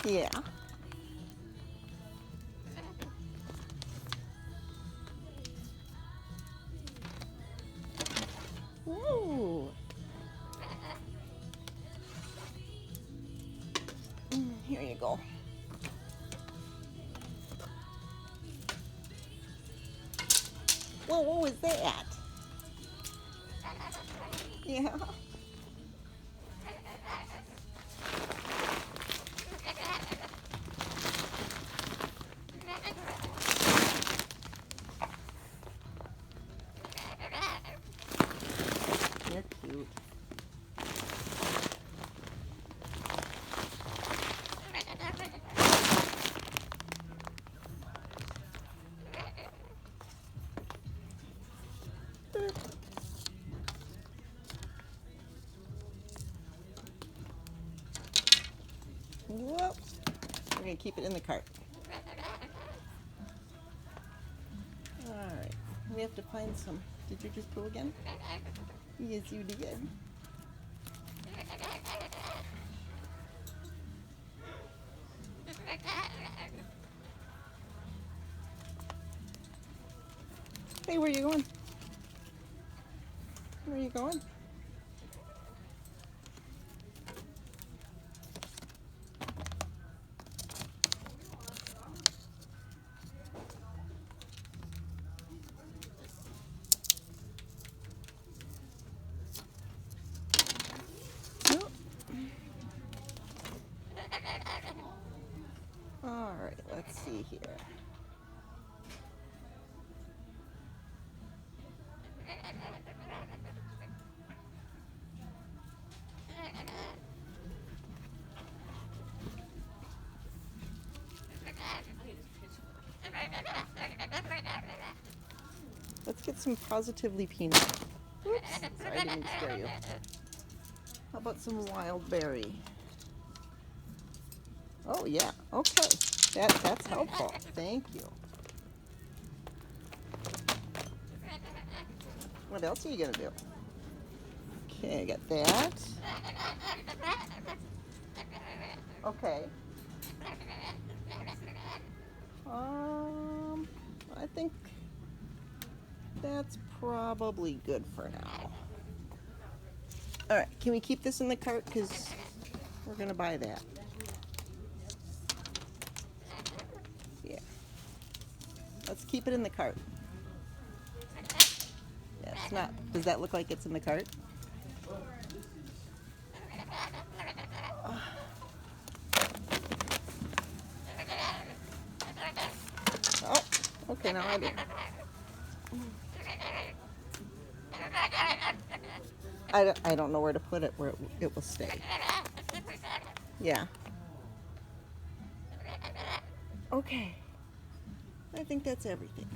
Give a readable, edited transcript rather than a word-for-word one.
Yeah. Whoa. Here you go. Whoa, what was that? Yeah. They're cute. Whoop. We're going to keep it in the cart. Alright. We have to find some. Did you just poo again? Yes, you did. Hey, where are you going? Where are you going? Nope. Alright, let's see here. Let's get some positively peanut. Oops, sorry, I didn't scare you. How about some wild berry? Oh yeah, okay. That's helpful. Thank you. What else are you gonna do? Okay, I got that. Okay. I think that's probably good for now. All right, can we keep this in the cart? Because we're gonna buy that. Yeah. Let's keep it in the cart. Yeah, it's not. Does that look like it's in the cart? Oh, okay, now I do. I don't know where to put it where it will stay. Yeah. Okay. I think that's everything.